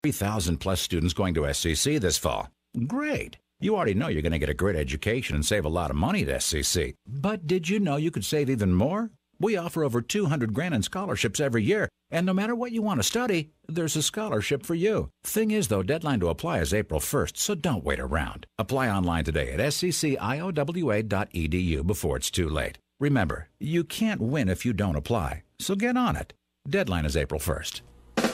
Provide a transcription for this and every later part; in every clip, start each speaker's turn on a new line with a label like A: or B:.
A: 3,000 plus students going to SCC this fall. Great. You already know you're going to get a great education and save a lot of money at SCC. But did you know you could save even more? We offer over $200,000 in scholarships every year, and no matter what you want to study, there's a scholarship for you. Thing is, though, deadline to apply is April 1st, so don't wait around. Apply online today at scciowa.edu before it's too late. Remember, you can't win if you don't apply, so get on it. Deadline is April 1st.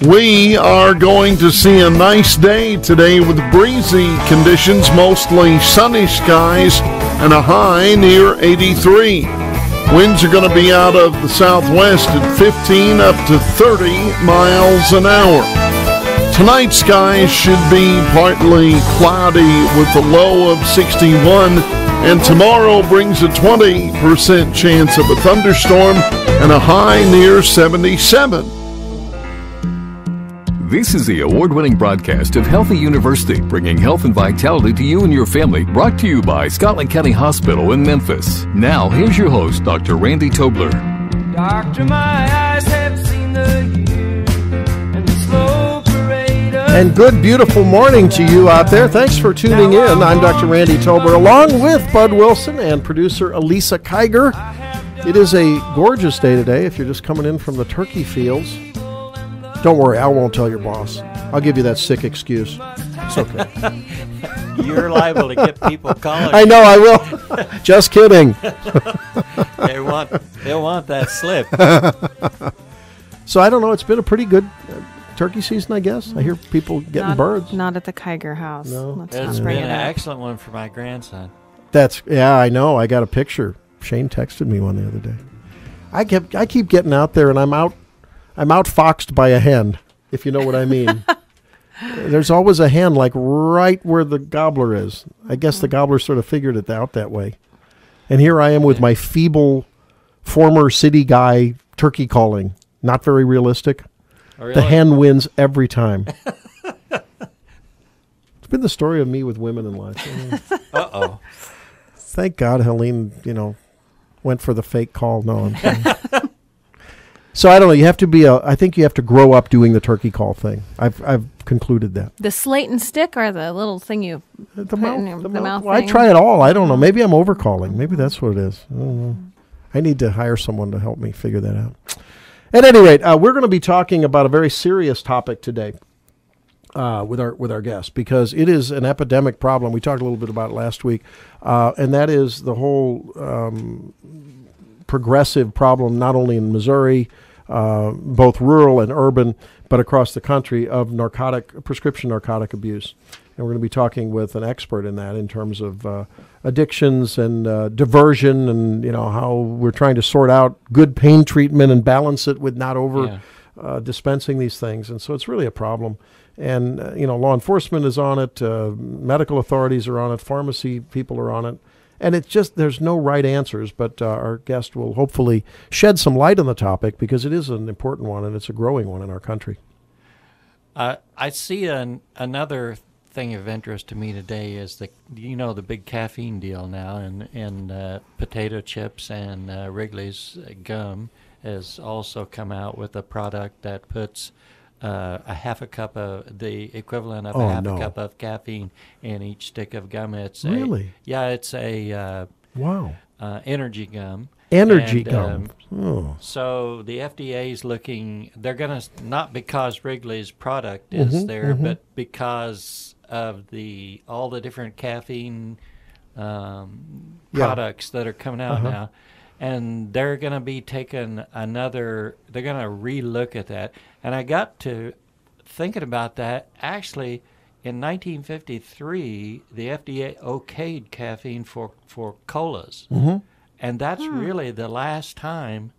B: We are going to see a nice day today with breezy conditions, mostly sunny skies, and a high near 83. Winds are going to be out of the southwest at 15 up to 30 miles an hour. Tonight, skies should be partly cloudy with a low of 61, and tomorrow brings a 20% chance of a thunderstorm and a high near 77.
C: This is the award-winning broadcast of Healthy University, bringing health and vitality to you and your family, brought to you by Scotland County Hospital in Memphis. Now, here's your host, Dr. Randy Tobler.
D: Doctor, my eyes have seen the years and the slow parade of...
E: And good, beautiful morning to you out there. Thanks for tuning in. I'm Dr. Randy Tobler, along with Bud Wilson and producer Elisa Kiger. It is a gorgeous day today if you're just coming in from the turkey fields. Don't worry, I won't tell your boss. I'll give you that sick excuse. It's okay.
F: You're liable to get people calling.
E: I know I will. Just kidding.
F: They want that slip.
E: So I don't know. It's been a pretty good turkey season, I guess. I hear people getting birds.
G: Not at the Kiger house.
E: No.
F: It's been an excellent one for my grandson.
E: I know. I got a picture. Shane texted me one the other day. I keep getting out there, and I'm outfoxed by a hen, if you know what I mean. There's always a hen, like right where the gobbler is. I guess the gobbler sort of figured it out that way. And here I am with my feeble former city guy turkey calling. Not very realistic.
F: Oh, really?
E: The hen wins every time. It's been the story of me with women in life.
F: Uh-oh.
E: Thank God Helene, went for the fake call. No, I'm kidding. So I don't know. You have to be I think you have to grow up doing the turkey call thing. I've concluded that.
G: The slate and stick or the little thing you
E: the
G: put in your mouth
E: well, I
G: thing?
E: try it all. I don't know. Maybe I'm overcalling. Maybe that's what it is. I don't know. I need to hire someone to help me figure that out. At any rate, we're going to be talking about a very serious topic today with our guest, because it is an epidemic problem. We talked a little bit about it last week, and that is the whole progressive problem, not only in Missouri, both rural and urban, but across the country, of prescription narcotic abuse. And we're going to be talking with an expert in that in terms of addictions and diversion, and how we're trying to sort out good pain treatment and balance it with not dispensing these things. And so it's really a problem. And law enforcement is on it, medical authorities are on it, pharmacy people are on it. And it's just, there's no right answers, but our guest will hopefully shed some light on the topic, because it is an important one and it's a growing one in our country.
F: I see another thing of interest to me today is the big caffeine deal now, and potato chips, and Wrigley's gum has also come out with a product that puts a half a cup of the equivalent of a cup of caffeine in each stick of gum. It's
E: really?
F: It's a energy gum.
E: Energy gum.
F: So the FDA is looking. They're going to, not because Wrigley's product is there, but because of all the different caffeine products that are coming out now. And they're going to be taking they're going to relook at that. And I got to thinking about that. Actually, in 1953, the FDA okayed caffeine for colas. And that's really the last time,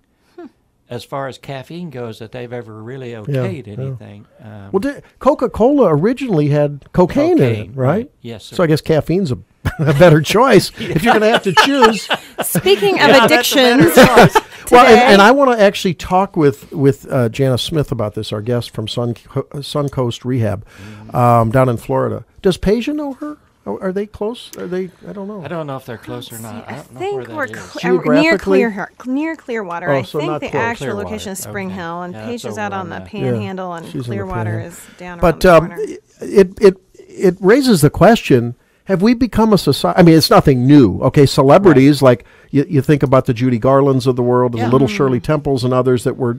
F: as far as caffeine goes, that they've ever really okayed anything.
E: Coca-Cola originally had cocaine in it, right?
F: Yes, sir.
E: So I guess caffeine's a better choice if you're going to have to choose.
G: Speaking of addictions,
E: well, and I want to actually talk with Janice Smith about this, our guest from Suncoast Rehab down in Florida. Does Peja know her? Oh, are they close? Are they? I don't know.
F: I don't know if they're close or not. I don't know where
G: think we're
F: that is.
G: near
E: Geographically?
G: near Clearwater.
E: Oh,
G: I
E: so
G: think
E: not
G: the
E: close.
G: actual
F: Clearwater,
G: location is Spring
F: okay.
G: Hill, and
F: Yeah,
G: Paige
F: it's
G: is out
F: over
G: on
F: on
G: the
F: the-
G: Panhandle, and
E: she's in the
G: Clearwater
E: Panhandle.
G: is down
E: But
G: around the corner.
E: it raises the question: have we become a society? I mean, it's nothing new. Okay, celebrities like you think about the Judy Garlands of the world, and the little Shirley Temples, and others that were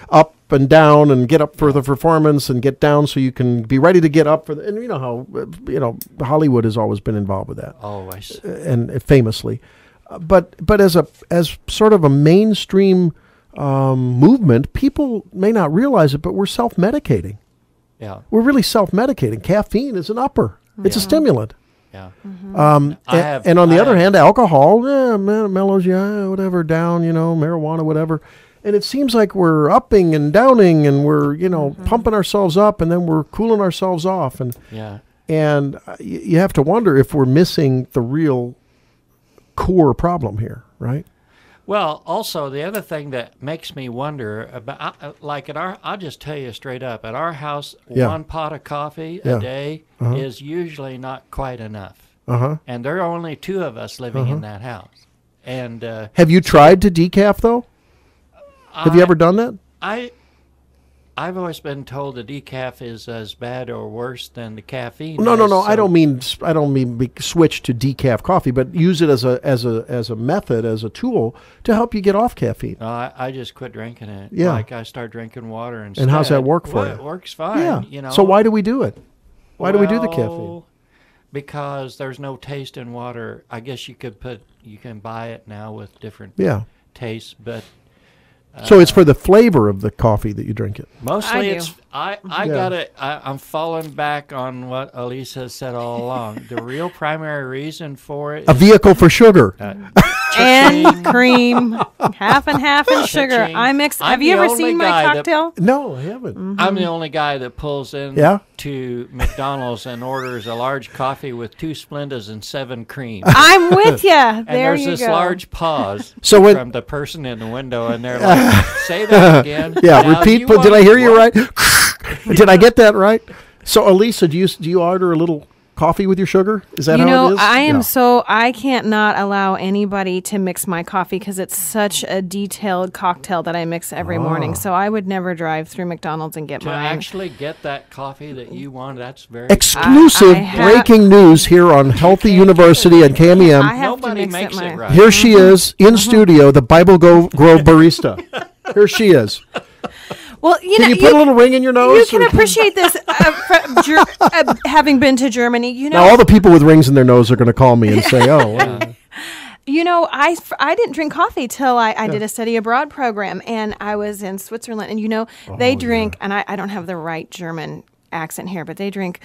E: up and down and get up for the performance and get down so you can be ready to get up for the. And you know how Hollywood has always been involved with that.
F: Always.
E: And famously, but as sort of a mainstream movement, people may not realize it, but we're self-medicating.
F: Yeah.
E: We're really self-medicating. Caffeine is an upper. It's a stimulant.
F: Yeah.
E: And on the other hand, alcohol, mellows you, whatever, down, marijuana, whatever. And it seems like we're upping and downing, and we're pumping ourselves up, and then we're cooling ourselves off, and you have to wonder if we're missing the real core problem here, right?
F: Well, also the other thing that makes me wonder about, like I'll just tell you straight up, at our house, one pot of coffee a day is usually not quite enough. And there are only two of us living in that house. And
E: have you tried to decaf though? Have you ever done that?
F: I've always been told the decaf is as bad or worse than the caffeine.
E: No. I don't mean switch to decaf coffee, but use it as a method, as a tool to help you get off caffeine.
F: I just quit drinking it.
E: Yeah.
F: Like I start drinking water instead.
E: And how's that work for you?
F: It works fine.
E: Yeah. So why do we do it? Why do we do the caffeine?
F: Because there's no taste in water. I guess you can buy it now with different tastes, but.
E: So it's for the flavor of the coffee that you drink it.
F: Mostly I'm falling back on what Elise has said all along. The real primary reason for it
E: a vehicle for sugar.
G: And cream, half and half, and sugar.
F: Cha-ching.
G: I mix.
F: I'm
G: Have you
F: the
G: ever
F: only
G: seen my
F: guy that-
G: cocktail?
E: No, I haven't.
F: I'm the only guy that pulls in to McDonald's and orders a large coffee with 2 Splendas and 7 cream.
G: I'm with you.
F: And
G: There
F: there's
G: you
F: this
G: go.
F: large pause
E: So
F: from the person in the window, and they're like, say that again.
E: Yeah,
F: Now,
E: repeat.
F: you
E: But did I
F: want
E: hear you
F: what?
E: right? Did I get that right? So, Elisa, do you order a little coffee with your sugar? Is that
G: You
E: how
G: know,
E: it is?
G: I am
E: Yeah.
G: I can't not allow anybody to mix my coffee because it's such a detailed cocktail that I mix every morning. So I would never drive through McDonald's and get
F: To
G: mine.
F: actually get that coffee that you want, that's very
E: Exclusive
G: I have-
E: breaking news here on Healthy University and
G: I
E: KMEM.
G: have
F: Nobody
G: to mix
F: makes
G: it,
F: it
G: my,
F: right.
E: Here she is in studio, the Bible Grove barista. Here she is.
G: Well, you
E: Can
G: know,
E: you put a little ring in your nose?
G: you can
E: or-
G: appreciate this having been to Germany. You know,
E: Now, all the people with rings in their nose are going to call me and say, "Oh, well,
G: You know, I didn't drink coffee till I did a study abroad program, and I was in Switzerland. And, they drink, and I don't have the right German accent here, but they drink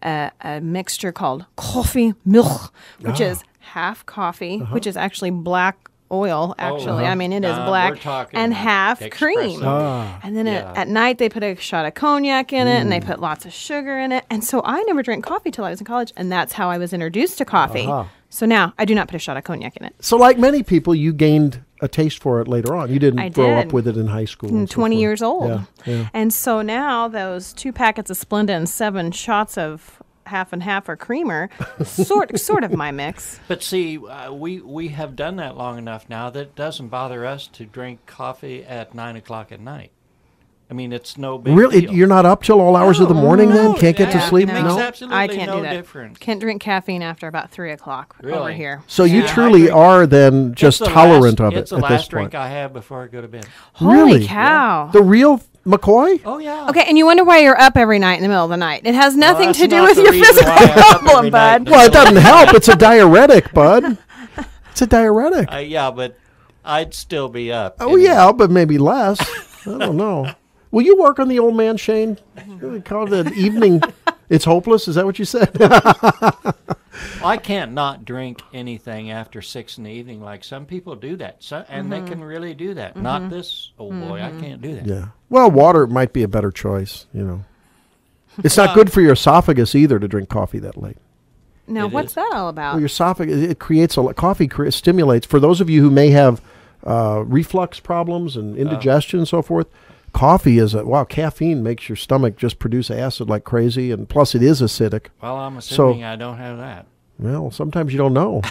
G: a mixture called Kaffee Milch, which is half coffee, which is actually black oil, actually. I mean, it is
F: we're
G: black,
F: talking
G: and half
F: espresso.
G: cream. And then at night, they put a shot of cognac in it, and they put lots of sugar in it. And so I never drank coffee till I was in college, and that's how I was introduced to coffee. So now I do not put a shot of cognac in it.
E: So, like many people, you gained a taste for it later on. You didn't
G: I
E: grow
G: did.
E: up with it in high school. and so
G: 20
E: forth.
G: years old.
E: Yeah.
G: And so now those 2 packets of Splenda and 7 shots of half and half or creamer, sort of my mix.
F: But see, we have done that long enough now that it doesn't bother us to drink coffee at 9 o'clock at night. I mean, it's no big
E: Really,
F: deal.
E: you're not up till all hours of the morning then? Can't get to
F: Yeah,
E: sleep?
F: It makes
E: No.
F: absolutely
G: I can't
F: no
G: do that.
F: difference.
G: Can't drink caffeine after about 3 o'clock over
F: Really?
G: here.
E: So you
F: Yeah,
E: truly
F: I drink-
E: are then just
F: It's the
E: tolerant
F: last-
E: of it
F: It's the
E: at this
F: last
E: point.
F: drink I have before I go to bed.
G: Holy
E: Really?
G: cow.
E: The real McCoy?
F: Oh, yeah.
G: Okay, and you wonder why you're up every night in the middle of the night. It has nothing
F: that's
G: to do
F: not
G: with
F: the
G: your
F: reason
G: physical
F: why I'm up every
G: problem,
F: night
G: bud.
F: in
E: Well, it doesn't help. It's a diuretic, bud. It's a diuretic.
F: Yeah, but I'd still be up.
E: Oh, yeah, but maybe less. I don't know. Will you work on the old man, Shane? They call it an evening. It's hopeless. Is that what you said?
F: I can't not drink anything after 6 in the evening like some people do that. So, and they can really do that. Not this old boy. I can't do that.
E: Yeah. Well, water might be a better choice, It's not good for your esophagus either to drink coffee that late.
G: Now,
F: It
G: what's
F: is.
G: that all about?
E: Well, your esophagus, it creates coffee stimulates, for those of you who may have reflux problems and indigestion and so forth, coffee is caffeine makes your stomach just produce acid like crazy, and plus it is acidic.
F: Well, I'm assuming I don't have that.
E: Well, sometimes you don't know.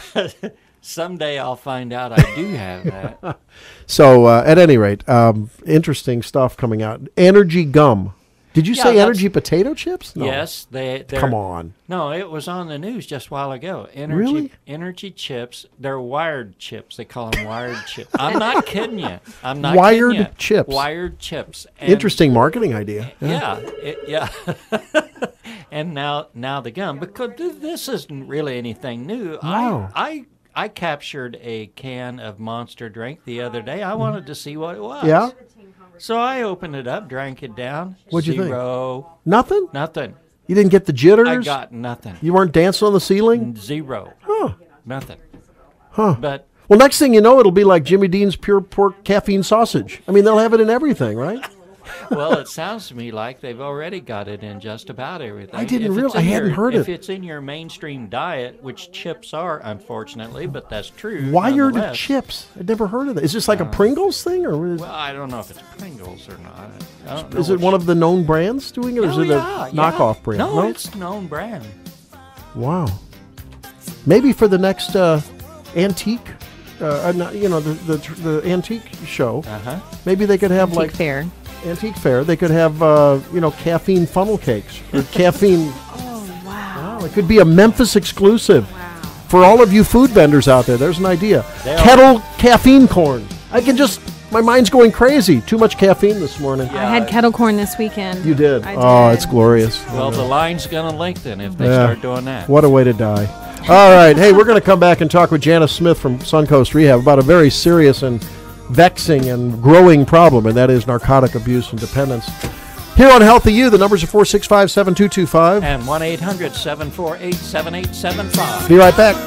F: Someday I'll find out I do have that.
E: So, at any rate, interesting stuff coming out. Energy gum. Did you say energy potato chips? No.
F: Yes, they're...
E: Come on.
F: No, it was on the news just a while ago.
E: Really?
F: Energy chips. They're wired chips. They call them wired chips. I'm not kidding you. I'm not
E: wired
F: kidding you.
E: chips.
F: Wired chips. And
E: interesting marketing idea.
F: Yeah. And now the gum, because this isn't really anything new.
E: No.
F: I captured a can of Monster drink the other day. I wanted to see what it was.
E: Yeah?
F: So I opened it up, drank it down.
E: What'd you think?
F: Zero.
E: Nothing?
F: Nothing.
E: You didn't get the jitters?
F: I got nothing.
E: You weren't dancing on the ceiling?
F: Zero.
E: Huh.
F: Nothing.
E: Huh.
F: But
E: well, next thing you know, it'll be like Jimmy Dean's pure pork caffeine sausage. I mean, they'll have it in everything, right?
F: well, it sounds to me like they've already got it in just about everything.
E: I didn't realize. I hadn't heard
F: If
E: it.
F: it's in your mainstream diet, which chips are, unfortunately, but that's true.
E: Wired
F: nonetheless.
E: chips. I'd never heard of that. Is this like a Pringles thing, or is,
F: Well, I don't know if it's Pringles or not. I don't know
E: is it one of the known brands doing it, or is it a knockoff brand?
F: No, it's known brand.
E: Wow. Maybe for the next antique, the antique show. Maybe they could have
G: Antique fair.
E: Antique fair. They could have caffeine funnel cakes or caffeine.
G: Oh wow!
E: It could be a Memphis exclusive.
G: Wow.
E: For all of you food vendors out there, there's an idea. Kettle caffeine corn. My mind's going crazy. Too much caffeine this morning.
G: I had kettle corn this weekend.
E: You did?
G: I
E: Oh,
G: did.
E: it's glorious.
F: Well, the line's going to lengthen if they start doing that.
E: What a way to die. All right. Hey, we're going to come back and talk with Janice Smith from Suncoast Rehab about a very serious and vexing and growing problem, and that is narcotic abuse and dependence. Here on Healthy You, the numbers are 465-7225.
F: And 1-800-748-7875.
E: Be right back.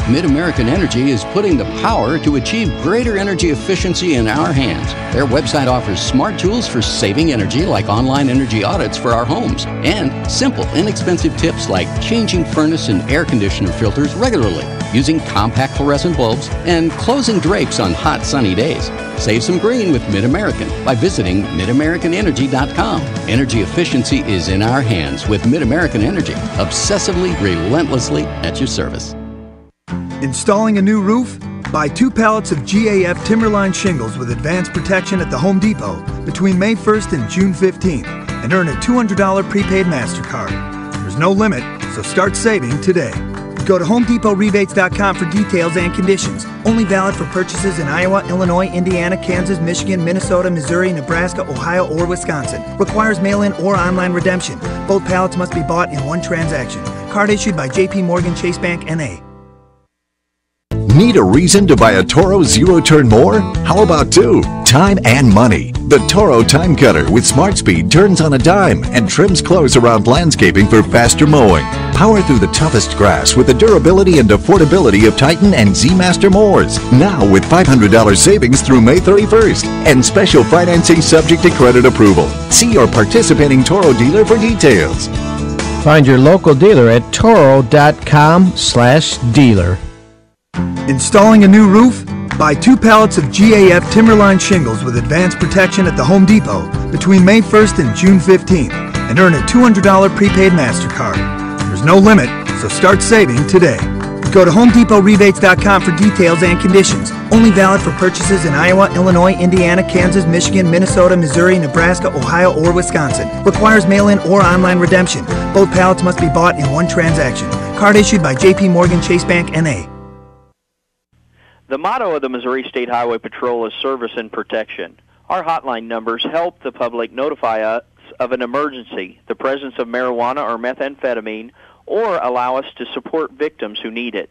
H: Mid-American Energy is putting the power to achieve greater energy efficiency in our hands. Their website offers smart tools for saving energy, like online energy audits for our homes, and simple, inexpensive tips like changing furnace and air conditioner filters regularly, using compact fluorescent bulbs, and closing drapes on hot, sunny days. Save some green with Mid-American by visiting MidAmericanEnergy.com. Energy efficiency is in our hands with Mid-American Energy, obsessively, relentlessly at your service.
I: Installing a new roof? Buy 2 pallets of GAF Timberline shingles with advanced protection at the Home Depot between May 1st and June 15th and earn a $200 prepaid MasterCard. There's no limit, so start saving today. Go to HomeDepotRebates.com for details and conditions. Only valid for purchases in Iowa, Illinois, Indiana, Kansas, Michigan, Minnesota, Missouri, Nebraska, Ohio, or Wisconsin. Requires mail-in or online redemption. Both pallets must be bought in one transaction. Card issued by J.P. Morgan Chase Bank, N.A.
J: Need a reason to buy a Toro Zero Turn Mower? How about 2? Time and money. The Toro Time Cutter with Smart Speed turns on a dime and trims close around landscaping for faster mowing. Power through the toughest grass with the durability and affordability of Titan and Z-Master mowers. Now with $500 savings through May 31st and special financing subject to credit approval. See your participating Toro dealer for details.
K: Find your local dealer at toro.com/dealer.
I: Installing a new roof? Buy 2 pallets of GAF Timberline shingles with advanced protection at the Home Depot between May 1st and June 15th and earn a $200 prepaid MasterCard. There's no limit, so start saving today. Go to HomeDepotRebates.com for details and conditions. Only valid for purchases in Iowa, Illinois, Indiana, Kansas, Michigan, Minnesota, Missouri, Nebraska, Ohio, or Wisconsin. Requires mail-in or online redemption. Both pallets must be bought in one transaction. Card issued by J.P. Morgan Chase Bank, N.A.
L: The motto of the Missouri State Highway Patrol is service and protection. Our hotline numbers help the public notify us of an emergency, the presence of marijuana or methamphetamine, or allow us to support victims who need it.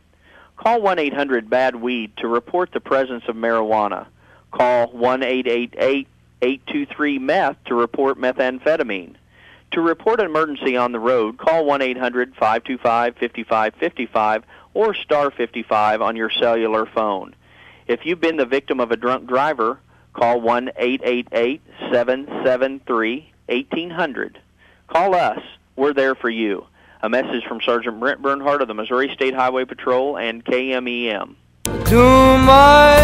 L: Call 1-800-BAD-WEED to report the presence of marijuana. Call 1-888-823-METH to report methamphetamine. To report an emergency on the road, call 1-800-525-5555 or star 55 on your cellular phone. If you've been the victim of a drunk driver, call 1-888-773-1800. Call us. We're there for you. A message from Sergeant Brent Bernhardt of the Missouri State Highway Patrol and KMEM.
D: To my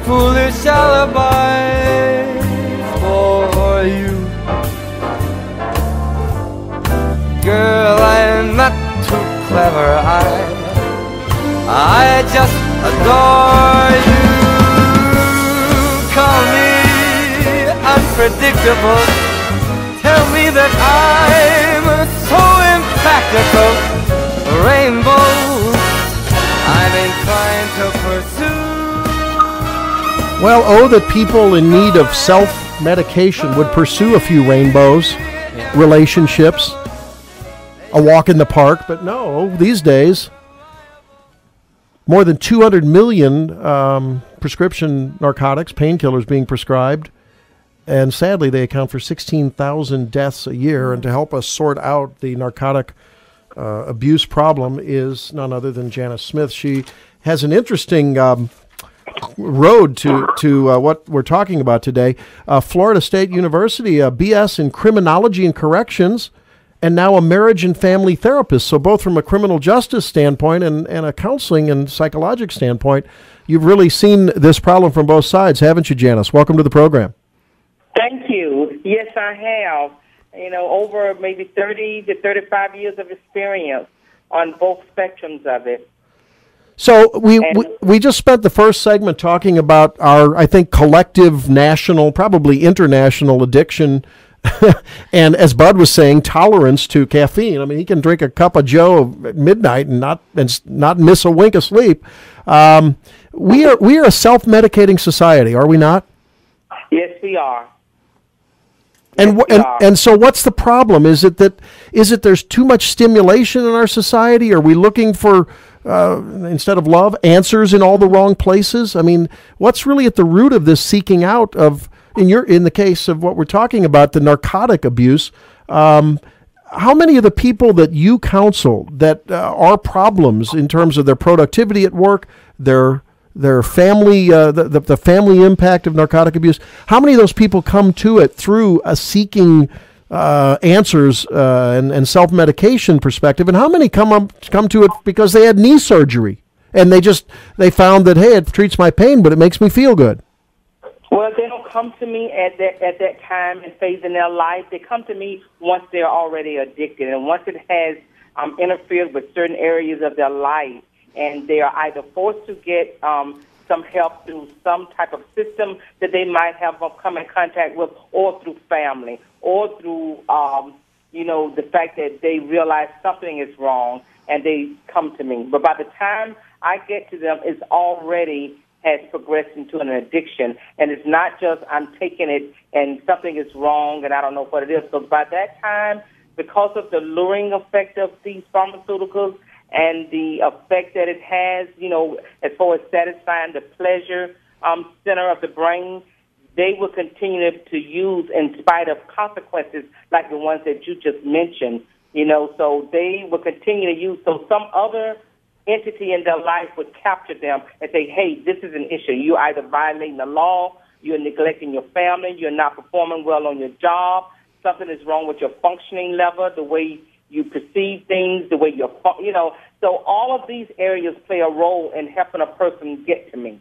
D: foolish alibis for you. Girl, I'm not too clever, I just adore you. Call me unpredictable, tell me that I'm so impractical. Rainbows I'm inclined to pursue.
E: Well, oh, that people in need of self-medication would pursue a few rainbows, relationships, a walk in the park, but no, these days, more than 200 million prescription narcotics, painkillers being prescribed, and sadly they account for 16,000 deaths a year. And to help us sort out the narcotic abuse problem is none other than Janice Smith. She has an interesting road to what we're talking about today. Florida State University, a BS in criminology and corrections, and now a marriage and family therapist. So both from a criminal justice standpoint and a counseling and psychologic standpoint, you've really seen this problem from both sides, haven't you, Janice? Welcome to the program.
M: Thank you. Yes, I have. You know, over maybe 30 to 35 years of experience on both spectrums of it.
E: So we just spent the first segment talking about our, I think, collective national, probably international addiction, and as Bud was saying, tolerance to caffeine. I mean, he can drink a cup of Joe at midnight and not miss a wink of sleep. We are a self-medicating society, are we not?
M: Yes, we are.
E: And so what's the problem? Is it there's too much stimulation in our society? Are we looking for instead of love, answers in all the wrong places? I mean, what's really at the root of this seeking out of, in the case of what we're talking about, the narcotic abuse? How many of the people that you counsel that are problems in terms of their productivity at work, their family, the family impact of narcotic abuse, how many of those people come to it through a seeking answers and self-medication perspective, and how many come to it because they had knee surgery and they found that, hey, it treats my pain, but it makes me feel good?
M: Well, they don't come to me at that time and phase in their life. They come to me once they're already addicted, and once it has interfered with certain areas of their life, and they are either forced to get some help through some type of system that they might have come in contact with, or through family, or through, the fact that they realize something is wrong and they come to me. But by the time I get to them, it's already has progressed into an addiction. And it's not just I'm taking it and something is wrong and I don't know what it is. So by that time, because of the luring effect of these pharmaceuticals, and the effect that it has, as far as satisfying the pleasure center of the brain, they will continue to use in spite of consequences like the ones that you just mentioned, so they will continue to use. So some other entity in their life would capture them and say, hey, this is an issue. You're either violating the law, you're neglecting your family, you're not performing well on your job, something is wrong with your functioning level, the way you perceive things, the way so all of these areas play a role in helping a person get to me.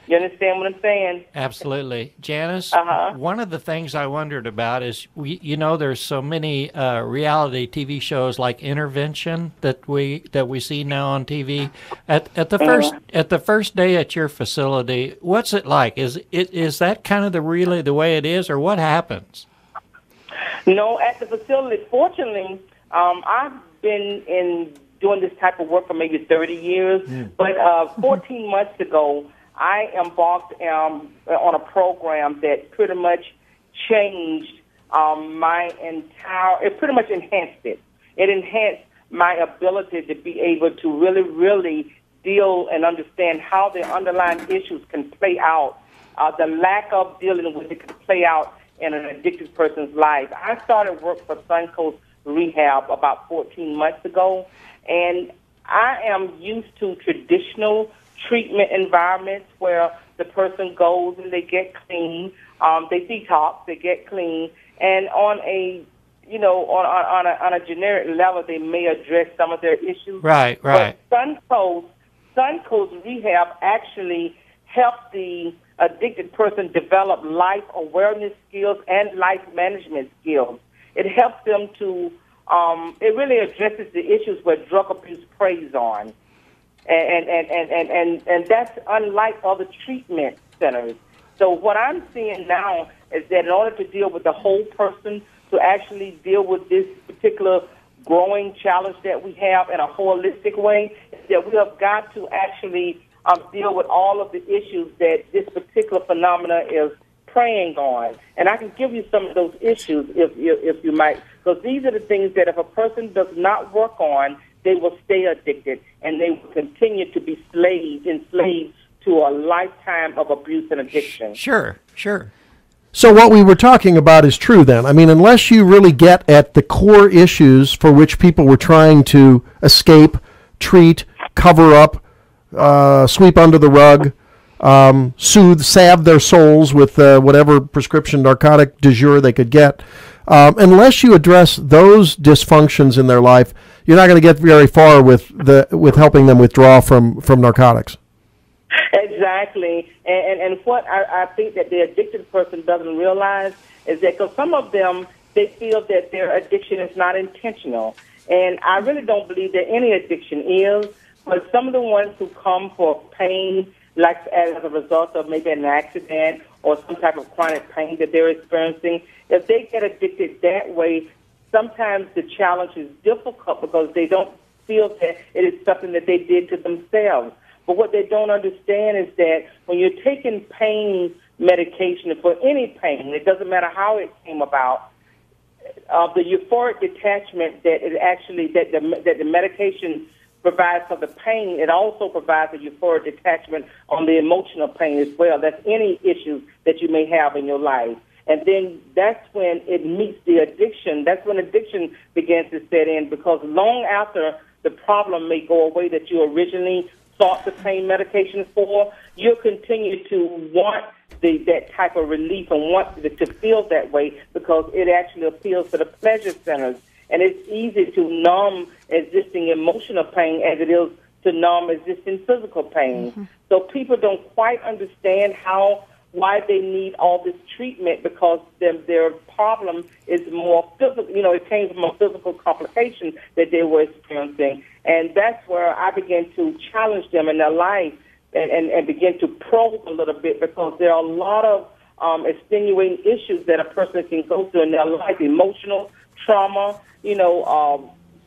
M: You understand what I'm saying?
F: Absolutely. Janice, one of the things I wondered about is, there's so many reality TV shows like Intervention that we see now on TV. At the first day at your facility, what's it like? Is that kind of really the way it is, or what happens?
M: No, at the facility, fortunately, I've been doing this type of work for maybe 30 years, but 14 months ago, I embarked on a program that pretty much changed it pretty much enhanced it. It enhanced my ability to be able to really, really deal and understand how the underlying issues can play out, the lack of dealing with it can play out in an addicted person's life. I started work for Suncoast Rehab about 14 months ago, and I am used to traditional treatment environments where the person goes and they get clean, they detox, they get clean, and on a on a generic level, they may address some of their issues.
F: Right.
M: But Suncoast Rehab actually helps the addicted person develop life awareness skills and life management skills. It helps them to, it really addresses the issues where drug abuse preys on. And that's unlike other treatment centers. So what I'm seeing now is that in order to deal with the whole person, to actually deal with this particular growing challenge that we have in a holistic way, is that we have got to actually deal with all of the issues that this particular phenomena is preying on. And I can give you some of those issues if you might, because these are the things that if a person does not work on, they will stay addicted and they will continue to be enslaved to a lifetime of abuse and addiction.
F: Sure.
E: So what we were talking about is true then. I mean, unless you really get at the core issues for which people were trying to escape, treat, cover up, sweep under the rug, salve their souls with whatever prescription narcotic du jour they could get, unless you address those dysfunctions in their life, you're not going to get very far with helping them withdraw from narcotics.
M: Exactly. And what I think that the addicted person doesn't realize is that because some of them, they feel that their addiction is not intentional. And I really don't believe that any addiction is, but some of the ones who come for pain, like as a result of maybe an accident or some type of chronic pain that they're experiencing, if they get addicted that way, sometimes the challenge is difficult because they don't feel that it is something that they did to themselves. But what they don't understand is that when you're taking pain medication for any pain, it doesn't matter how it came about, the euphoric detachment that it actually that the medication provides for the pain, it also provides a euphoric detachment on the emotional pain as well. That's any issues that you may have in your life. And then that's when it meets the addiction. That's when addiction begins to set in, because long after the problem may go away that you originally sought the pain medication for, you'll continue to want that type of relief and want to feel that way because it actually appeals to the pleasure centers. And it's easy to numb existing emotional pain as it is to numb existing physical pain. Mm-hmm. So people don't quite understand why they need all this treatment, because their problem is more physical. It came from a physical complication that they were experiencing. And that's where I began to challenge them in their life and begin to probe a little bit, because there are a lot of extenuating issues that a person can go through in their life, emotional trauma,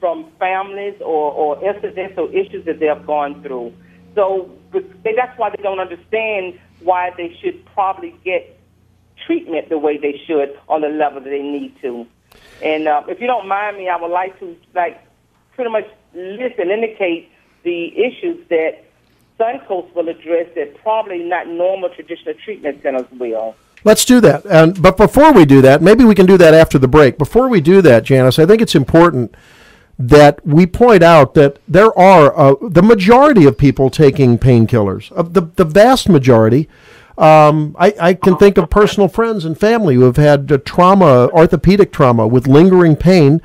M: from families or incidents or issues that they have gone through. So that's why they don't understand why they should probably get treatment the way they should on the level that they need to. And if you don't mind me, I would like to pretty much list and indicate the issues that Suncoast will address that probably not normal traditional treatment centers will.
E: Let's do that. But before we do that, maybe we can do that after the break. Before we do that, Janice, I think it's important that we point out that there are the majority of people taking painkillers, the vast majority. I can think of personal friends and family who have had orthopedic trauma with lingering pain.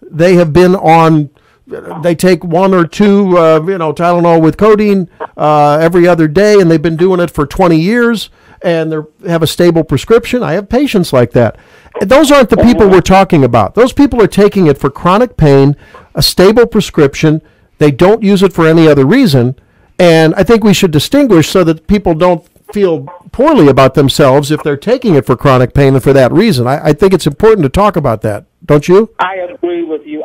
E: They have been on, they take one or two, Tylenol with codeine every other day, and they've been doing it for 20 years, and they have a stable prescription. I have patients like that. Those aren't the people we're talking about. Those people are taking it for chronic pain, a stable prescription. They don't use it for any other reason. And I think we should distinguish so that people don't feel poorly about themselves if they're taking it for chronic pain and for that reason. I think it's important to talk about that. Don't you?
M: I agree with you.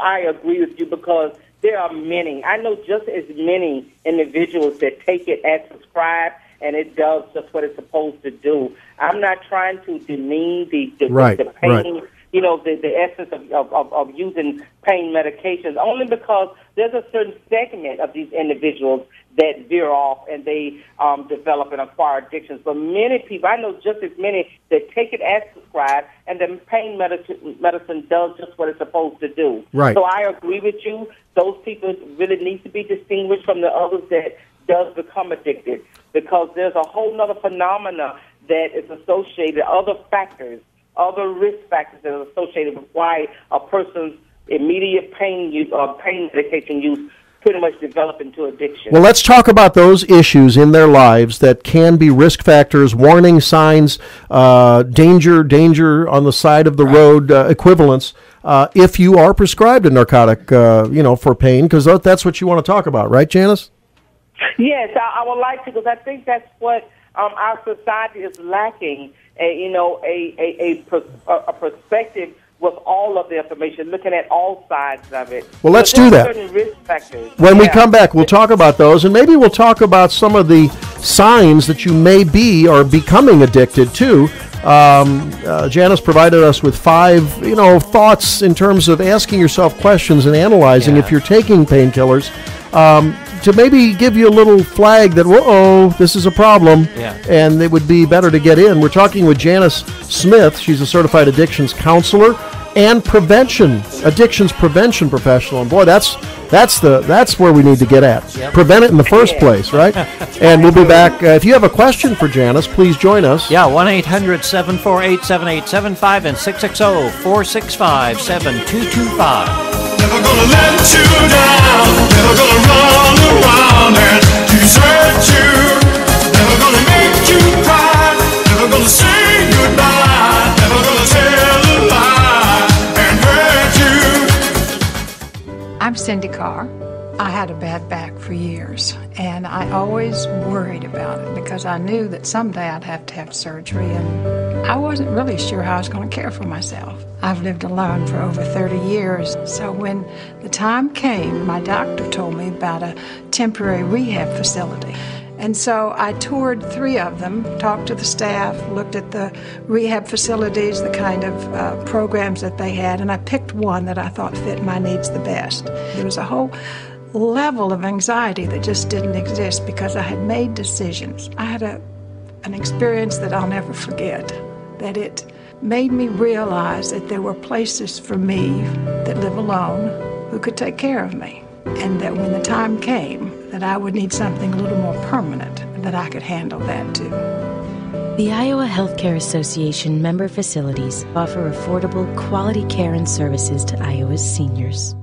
M: Because there are many. I know just as many individuals that take it as prescribed, and it does just what it's supposed to do. I'm not trying to demean the pain,
E: right.
M: The essence of using pain medications, only because there's a certain segment of these individuals that veer off and they develop and acquire addictions. But many people, I know just as many that take it as prescribed, and the pain medicine does just what it's supposed to do.
E: Right.
M: So I agree with you. Those people really need to be distinguished from the others that does become addicted, because there's a whole other phenomena that is associated, other factors, other risk factors that are associated with why a person's immediate pain use or pain medication use pretty much develop into addiction.
E: Well, let's talk about those issues in their lives that can be risk factors, warning signs, danger on the side of the road equivalents. If you are prescribed a narcotic, for pain, because that's what you want to talk about, right, Janice?
M: Yes, I would like to, because I think that's what our society is lacking. A perspective with all of the information, looking at all sides of it.
E: Well, let's do that.
M: Certain risk factors.
E: When we come back, we'll talk about those, and maybe we'll talk about some of the signs that you may be or becoming addicted to. Janice provided us with 5, thoughts in terms of asking yourself questions and analyzing if you're taking painkillers, to maybe give you a little flag that, this is a problem, and it would be better to get in. We're talking with Janice Smith. She's a certified addictions counselor and addictions prevention professional. And boy, that's where we need to get at. Prevent it in the first place, right? And we'll be back. If you have a question for Janice, please join us.
F: Yeah, 1-800-748-7875 and 660-465-7225.
D: Never gonna let you down, never gonna run around and desert you, never gonna make you cry, never gonna say goodbye, never gonna tell a lie and hurt you.
N: I'm Cindy Carr. I had a bad back for years, and I always worried about it because I knew that someday I'd have to have surgery, and I wasn't really sure how I was going to care for myself. I've lived alone for over 30 years, so when the time came, my doctor told me about a temporary rehab facility. And so I toured 3 of them, talked to the staff, looked at the rehab facilities, the kind of programs that they had, and I picked one that I thought fit my needs the best. There was a whole level of anxiety that just didn't exist because I had made decisions. I had an experience that I'll never forget, that it made me realize that there were places for me that live alone who could take care of me, and that when the time came that I would need something a little more permanent, that I could handle that too.
O: The Iowa Healthcare Association member facilities offer affordable, quality care and services to Iowa's seniors.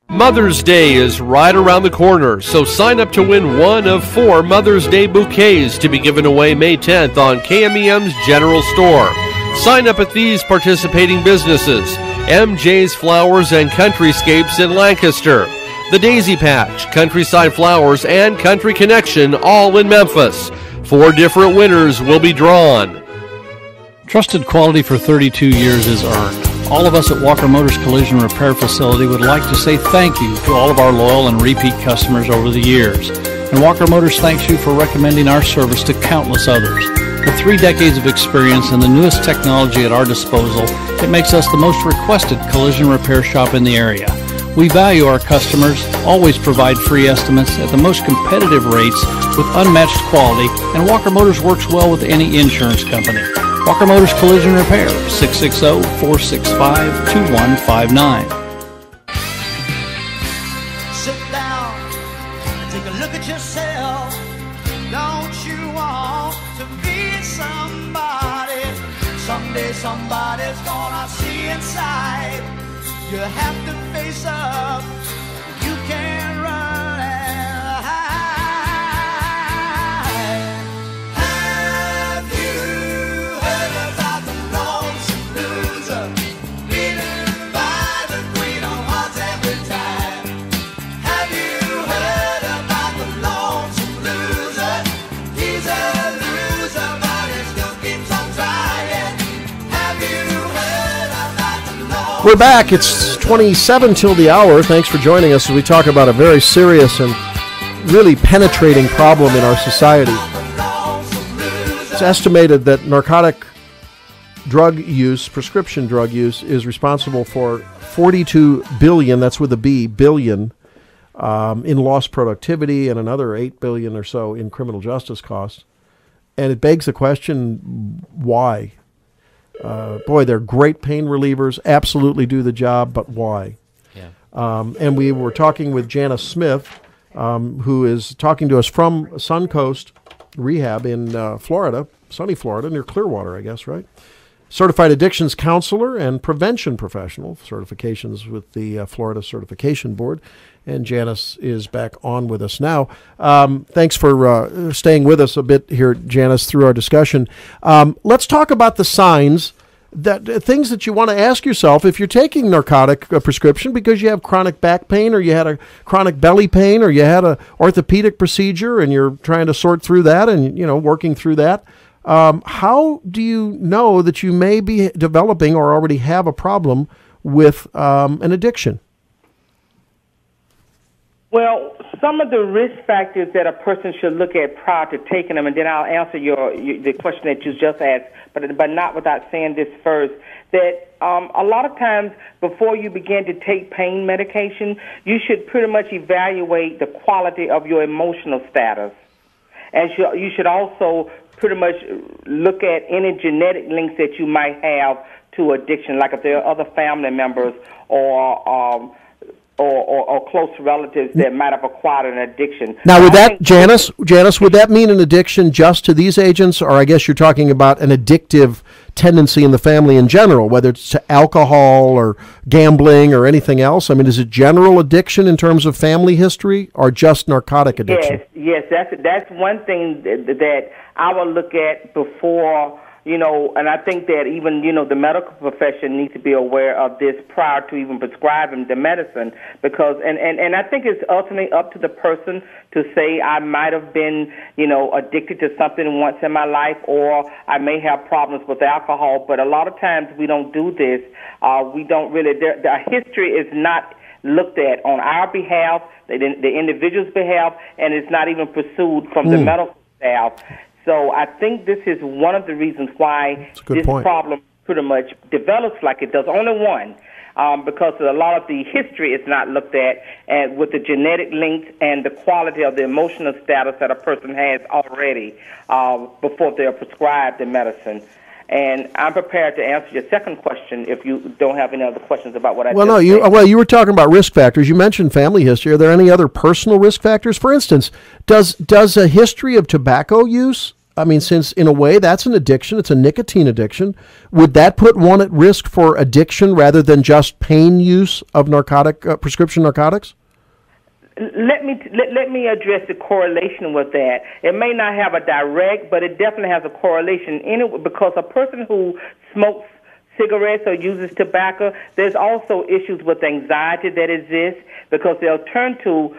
P: Mother's Day is right around the corner, so sign up to win one of 4 Mother's Day bouquets to be given away May 10th on KMEM's General Store. Sign up at these participating businesses: MJ's Flowers and Countryscapes in Lancaster, The Daisy Patch, Countryside Flowers, and Country Connection, all in Memphis. 4 different winners will be drawn.
Q: Trusted quality for 32 years is earned. All of us at Walker Motors Collision Repair Facility would like to say thank you to all of our loyal and repeat customers over the years. And Walker Motors thanks you for recommending our service to countless others. With 3 decades of experience and the newest technology at our disposal, it makes us the most requested collision repair shop in the area. We value our customers, always provide free estimates at the most competitive rates with unmatched quality, and Walker Motors works well with any insurance company. Walker Motors Collision Repair, 660-465-2159.
D: Sit down and take a look at yourself. Don't you want to be somebody? Someday somebody's gonna see inside. You have to face up. You can't run and hide. Have you heard about the lonesome loser, beaten by the Queen of Hearts every time? Have you heard about the lonesome loser? He's a loser, but he still keeps on trying. Have you heard about the lonesome?
E: We're back. It's 27 till the hour. Thanks for joining us as we talk about a very serious and really penetrating problem in our society. It's estimated that narcotic drug use, prescription drug use, is responsible for $42 billion, that's with a B, billion, in lost productivity and another $8 billion or so in criminal justice costs. And it begs the question, why? Boy, they're great pain relievers, absolutely do the job, but why?
F: Yeah.
E: And we were talking with Janice Smith, who is talking to us from Suncoast Rehab in Florida, sunny Florida, near Clearwater, I guess, right? certified addictions counselor and prevention professional, certifications with the Florida Certification Board. And Janice is back on with us now. Thanks for staying with us a bit here, Janice, through our discussion. Let's talk about the signs, things that you want to ask yourself if you're taking narcotic prescription because you have chronic back pain, or you had a chronic belly pain, or you had a orthopedic procedure and you're trying to sort through that and, working through that. How do you know that you may be developing or already have a problem with an addiction?
M: Well, some of the risk factors that a person should look at prior to taking them, and then I'll answer the question that you just asked, but not without saying this first, that a lot of times before you begin to take pain medication, you should pretty much evaluate the quality of your emotional status. And you should also pretty much look at any genetic links that you might have to addiction, like if there are other family members or close relatives that might have acquired an addiction.
E: Now, would that, Janice, would that mean an addiction just to these agents, or I guess you're talking about an addictive tendency in the family in general, whether it's to alcohol or gambling or anything else? I mean, is it general addiction in terms of family history, or just narcotic addiction?
M: Yes, that's one thing that I will look at before. And I think that even, the medical profession needs to be aware of this prior to even prescribing the medicine, because, and I think it's ultimately up to the person to say, I might have been, addicted to something once in my life, or I may have problems with alcohol, but a lot of times we don't do this. We don't really, the history is not looked at on our behalf, the individual's behalf, and it's not even pursued from the medical staff. So I think this is one of the reasons why this problem pretty much develops like it does. Only one, because a lot of the history is not looked at, and with the genetic links and the quality of the emotional status that a person has already before they're prescribed the medicine. And I'm prepared to answer your second question if you don't have any other questions about what I just said.
E: You were talking about risk factors. You mentioned family history. Are there any other personal risk factors? For instance, does a history of tobacco use, I mean, since in a way that's an addiction, it's a nicotine addiction, would that put one at risk for addiction rather than just pain use of prescription narcotics?
M: Let me address the correlation with that. It may not have a direct, but it definitely has a correlation because a person who smokes cigarettes or uses tobacco, there's also issues with anxiety that exists because they'll turn to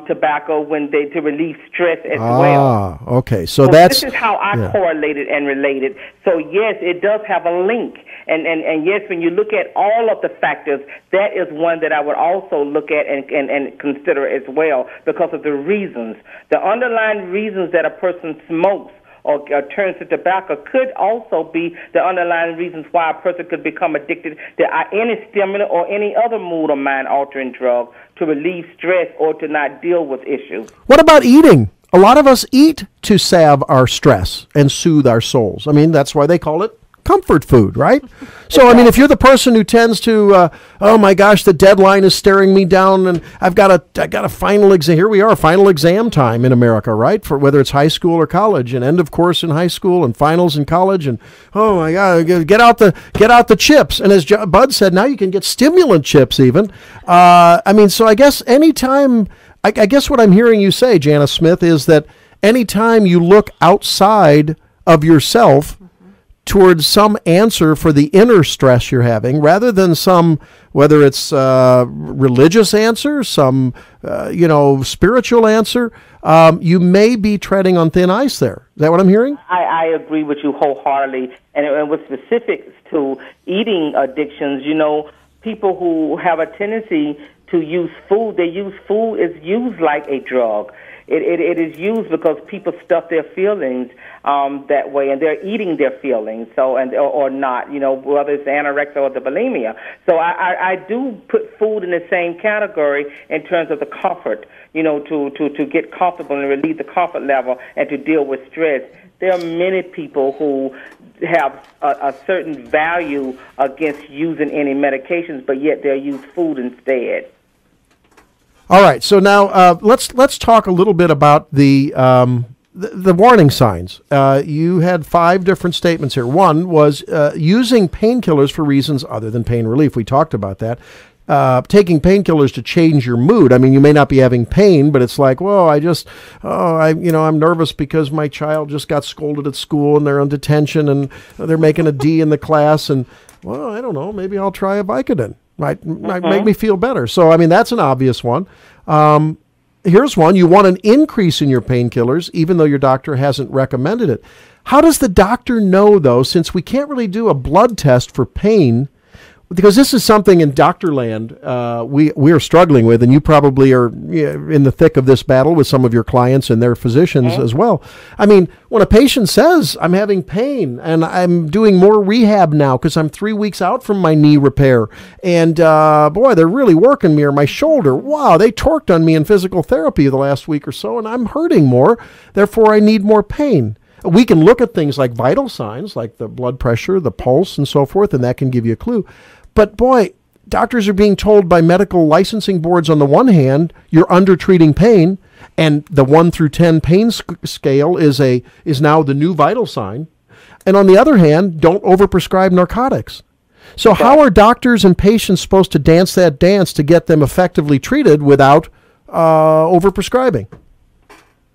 M: tobacco to relieve stress as well.
E: Okay. So
M: this is how I correlated and related. So yes, it does have a link. And yes, when you look at all of the factors, that is one that I would also look at and consider as well because of the reasons. The underlying reasons that a person smokes or turns to tobacco could also be the underlying reasons why a person could become addicted to any stimulant or any other mood or mind-altering drug to relieve stress or to not deal with issues.
E: What about eating? A lot of us eat to salve our stress and soothe our souls. I mean, that's why they call it comfort food, right? So, I mean, if you're the person who tends to, oh my gosh, the deadline is staring me down, and I got a final exam. Here we are, final exam time in America, right? For whether it's high school or college, and end of course in high school, and finals in college, and oh my God, get out the chips. And as Bud said, now you can get stimulant chips even. I mean, so I guess anytime, I guess what I'm hearing you say, Janice Smith, is that anytime you look outside of yourself towards some answer for the inner stress you're having, rather than some, whether it's religious answer, some spiritual answer, you may be treading on thin ice there. Is that what I'm hearing?
M: I agree with you wholeheartedly. And with specifics to eating addictions, people who have a tendency to use food, food is used like a drug. It is used because people stuff their feelings that way, and they're eating their feelings, or not, whether it's anorexia or the bulimia. So I do put food in the same category in terms of the comfort, to get comfortable and relieve the comfort level and to deal with stress. There are many people who have a certain value against using any medications, but yet they'll use food instead.
E: All right, so now let's talk a little bit about the the warning signs. You had 5 different statements here. One was using painkillers for reasons other than pain relief. We talked about that. Taking painkillers to change your mood. I mean, you may not be having pain, but it's like, well, I'm nervous because my child just got scolded at school and they're on detention and they're making a D in the class. And, well, I don't know, maybe I'll try a Vicodin. Might make me feel better. So, I mean, that's an obvious one. Here's one. You want an increase in your painkillers, even though your doctor hasn't recommended it. How does the doctor know, though, since we can't really do a blood test for pain? Because this is something in doctor land we are struggling with, and you probably are in the thick of this battle with some of your clients and their physicians as well. I mean, when a patient says, I'm having pain and I'm doing more rehab now because I'm 3 weeks out from my knee repair, and boy, they're really working me, or my shoulder. Wow, they torqued on me in physical therapy the last week or so, and I'm hurting more. Therefore, I need more pain. We can look at things like vital signs, like the blood pressure, the pulse, and so forth, and that can give you a clue. But boy, doctors are being told by medical licensing boards on the one hand, you're under-treating pain, and the 1 through 10 pain scale is now the new vital sign. And on the other hand, don't overprescribe narcotics. So how are doctors and patients supposed to dance that dance to get them effectively treated without overprescribing?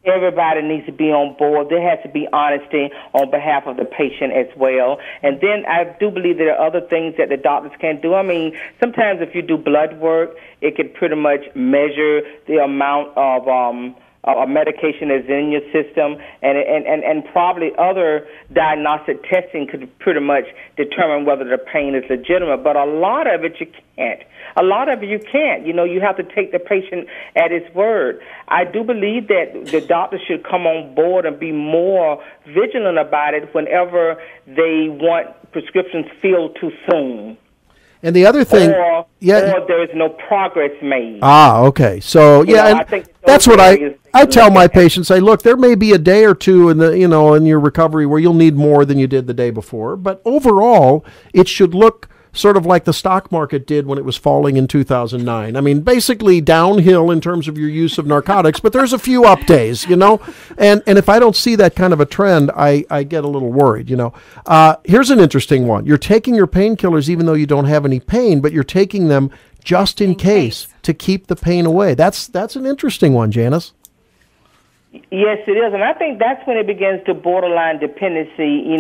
M: Everybody needs to be on board. There has to be honesty on behalf of the patient as well. And then I do believe there are other things that the doctors can do. I mean, sometimes if you do blood work, it can pretty much measure the amount of medication that's in your system, and probably other diagnostic testing could pretty much determine whether the pain is legitimate. But a lot of it you can't. A lot of it you can't. You have to take the patient at his word. I do believe that the doctor should come on board and be more vigilant about it whenever they want prescriptions filled too soon.
E: And the other thing,
M: or there is no progress made.
E: Okay. So that's what I tell my patients. Say, look, there may be a day or two in your recovery where you'll need more than you did the day before, but overall, it should look sort of like the stock market did when it was falling in 2009. I mean, basically downhill in terms of your use of narcotics, but there's a few up days, and if I don't see that kind of a trend, I get a little worried, Here's an interesting one. You're taking your painkillers even though you don't have any pain, but you're taking them just in case to keep the pain away. That's an interesting one, Janice.
M: Yes, it is, and I think that's when it begins to borderline dependency,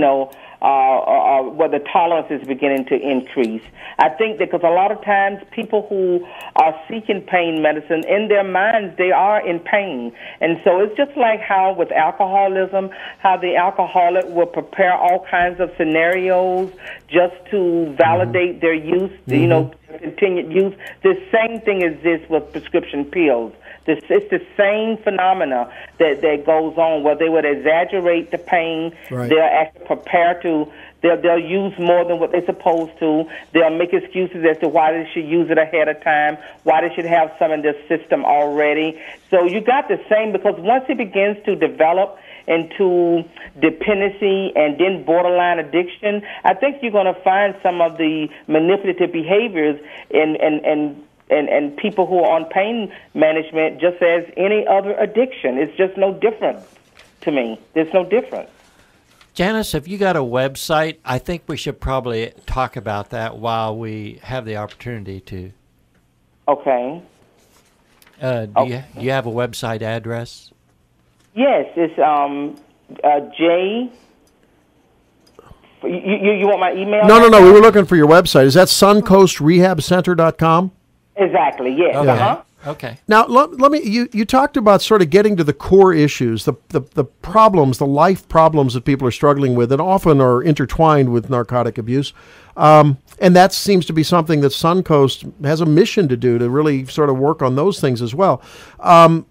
M: where the tolerance is beginning to increase. I think that because a lot of times people who are seeking pain medicine, in their minds, they are in pain. And so it's just like how with alcoholism, how the alcoholic will prepare all kinds of scenarios just to validate their use, continued use. The same thing exists with prescription pills. It's the same phenomena that goes on where they would exaggerate the pain. Right. They'll actually prepare to, they'll use more than what they're supposed to. They'll make excuses as to why they should use it ahead of time, why they should have some in their system already. So you got the same, because once it begins to develop into dependency and then borderline addiction, I think you're going to find some of the manipulative behaviors and people who are on pain management just as any other addiction. It's just no different to me. There's no difference.
F: Janice, have you got a website? I think we should probably talk about that while we have the opportunity to.
M: Okay.
F: Do you have a website address?
M: Yes, it's J. You want my email?
E: No. We were looking for your website. Is that suncoastrehabcenter.com?
M: Exactly, yes.
F: Okay.
M: Uh-huh.
F: Okay.
E: Now, let me. You talked about sort of getting to the core issues, the problems, the life problems that people are struggling with, and often are intertwined with narcotic abuse. And that seems to be something that Suncoast has a mission to do, to really sort of work on those things as well.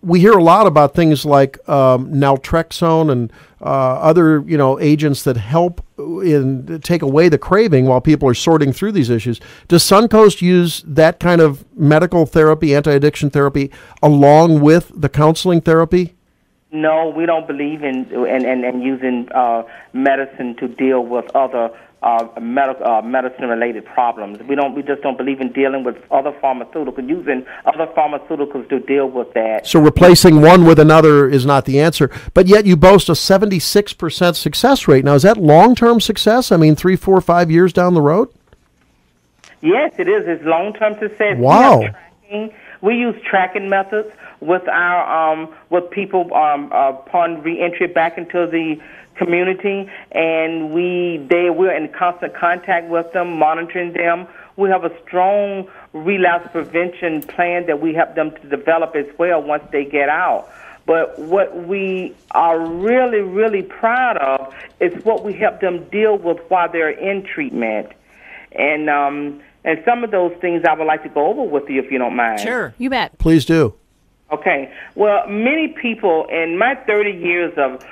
E: We hear a lot about things like naltrexone and other agents that help take away the craving while people are sorting through these issues. Does Suncoast use that kind of medical therapy, anti-addiction therapy, along with the counseling therapy?
M: No, we don't believe in using medicine to deal with other medicine-related problems. We just don't believe in dealing with other pharmaceuticals, using other pharmaceuticals to deal with that.
E: So replacing one with another is not the answer. But yet you boast a 76% success rate. Now, is that long-term success? I mean, 3, 4, 5 years down the road?
M: Yes, it is. It's long-term success.
E: Wow.
M: We use tracking methods with our with people upon reentry back into the community, and we're in constant contact with them, monitoring them. We have a strong relapse prevention plan that we help them to develop as well once they get out. But what we are really, really proud of is what we help them deal with while they're in treatment. And some of those things I would like to go over with you if you don't mind.
G: Sure, you bet.
E: Please do.
M: Okay. Well, many people in my 30 years of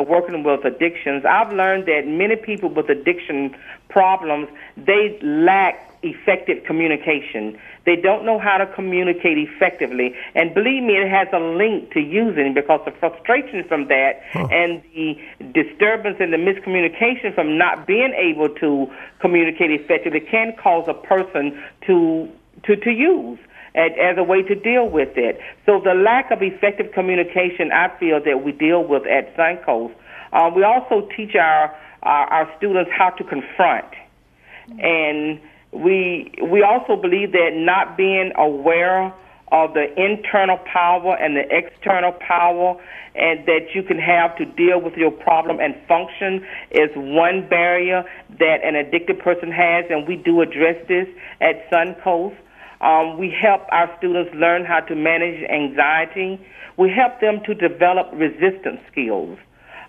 M: working with addictions, I've learned that many people with addiction problems, they lack effective communication. They don't know how to communicate effectively. And believe me, it has a link to using, because the frustration from that and the disturbance and the miscommunication from not being able to communicate effectively can cause a person to use as a way to deal with it. So the lack of effective communication, I feel that we deal with at Suncoast. We also teach our students how to confront. And we also believe that not being aware of the internal power and the external power and that you can have to deal with your problem and function is one barrier that an addicted person has, and we do address this at Suncoast. We help our students learn how to manage anxiety. We help them to develop resistance skills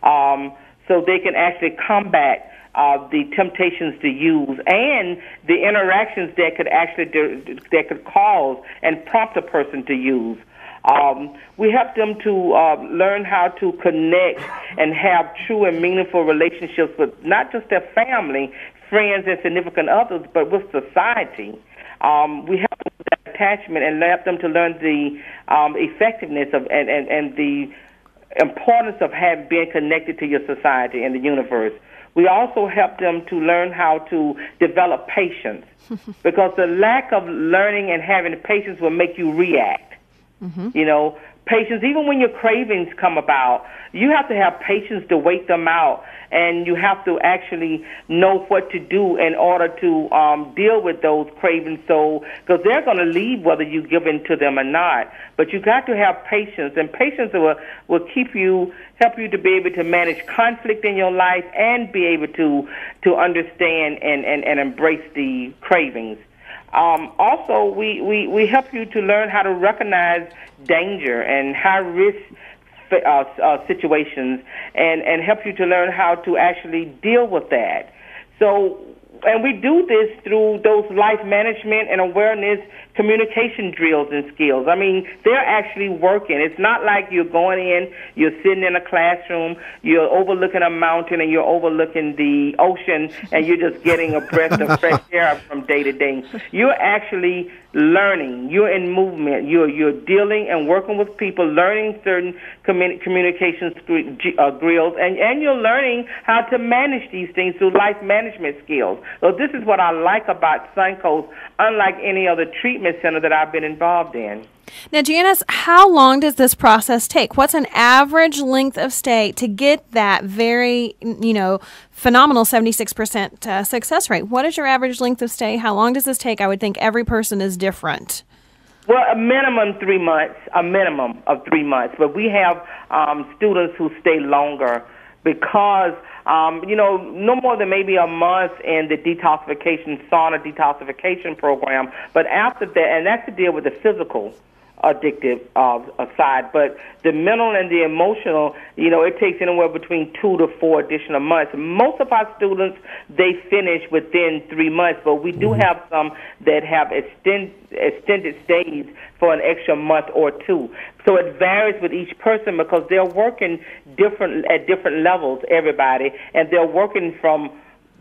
M: so they can actually combat the temptations to use and the interactions that could actually that could cause and prompt a person to use. We help them to learn how to connect and have true and meaningful relationships with not just their family, friends, and significant others, but with society. We help them with that attachment and help them to learn the effectiveness of and the importance of being connected to your society and the universe. We also help them to learn how to develop patience, because the lack of learning and having patience will make you react. You know, patience, even when your cravings come about, you have to have patience to wait them out, and you have to actually know what to do in order to deal with those cravings, because they're going to leave whether you give in to them or not. But you got to have patience, and patience will help you to be able to manage conflict in your life and be able to understand and embrace the cravings. Also, we help you to learn how to recognize danger and high-risk situations and help you to learn how to actually deal with that. So, and we do this through those life management and awareness communication drills and skills. I mean, they're actually working. It's not like you're going in, you're sitting in a classroom, you're overlooking a mountain and you're overlooking the ocean and you're just getting a breath of fresh air from day to day. You're actually learning. You're in movement. You're dealing and working with people, learning certain communication drills, and you're learning how to manage these things through life management skills. So this is what I like about Suncoast, unlike any other treatment center that I've been involved in.
G: Now, Janice, how long does this process take? What's an average length of stay to get that very, phenomenal 76% success rate? What is your average length of stay? How long does this take? I would think every person is different.
M: Well, a minimum 3 months, a minimum of 3 months. But we have students who stay longer because, no more than maybe a month in the sauna detoxification program. But after that, and that's to deal with the physical addictive side, but the mental and the emotional, it takes anywhere between 2 to 4 additional months. Most of our students, they finish within 3 months, but we do have some that have extended stays for an extra month or two. So it varies with each person because they're working at different levels, everybody, and they're working from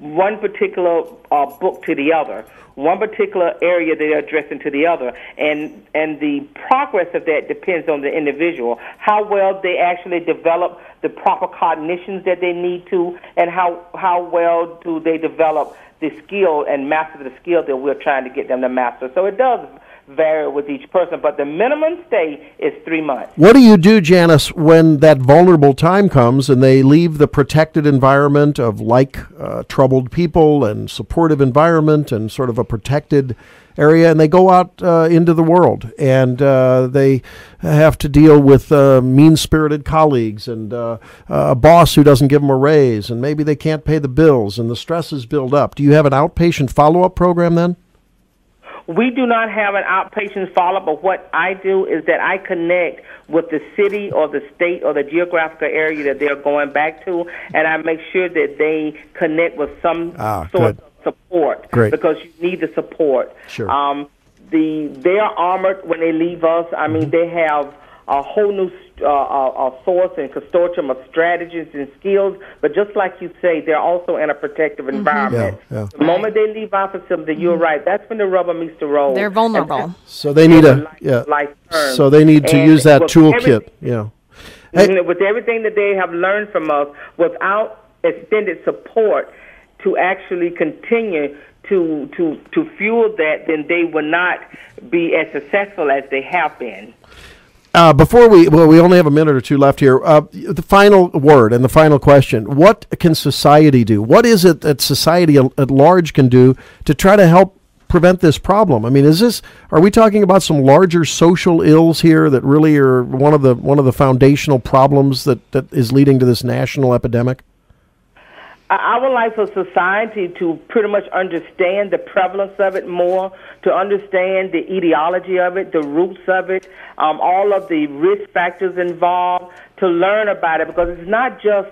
M: one particular book to the other, one particular area they're addressing to the other, and the progress of that depends on the individual, how well they actually develop the proper cognitions that they need to, and how well do they develop the skill and master the skill that we're trying to get them to master. So it does vary with each person, but the minimum stay is 3 months.
E: What do you do, Janice, when that vulnerable time comes and they leave the protected environment of troubled people and supportive environment and sort of a protected area, and they go out into the world and they have to deal with mean-spirited colleagues and a boss who doesn't give them a raise, and maybe they can't pay the bills and the stresses build up? Do you have an outpatient follow-up program then?
M: We do not have an outpatient follow-up, but what I do is that I connect with the city or the state or the geographical area that they're going back to, and I make sure that they connect with some sort of support.
E: Great.
M: Because you need the support.
E: Sure.
M: They are armored when they leave us. I mean, they have a whole new source and consortium of strategies and skills, but just like you say, they're also in a protective environment.
E: Yeah.
M: The moment they leave our facility, you're right, that's when the rubber meets the road.
G: They're vulnerable.
E: So they need So they need to use that toolkit. Yeah.
M: With everything that they have learned from us, without extended support to actually continue to fuel that, then they will not be as successful as they have been.
E: Before we only have a minute or two left here. The final word and the final question: what can society do? What is it that society at large can do to try to help prevent this problem? I mean, are we talking about some larger social ills here that really are one of the foundational problems that is leading to this national epidemic?
M: I would like for society to pretty much understand the prevalence of it more, to understand the etiology of it, the roots of it, all of the risk factors involved, to learn about it, because it's not just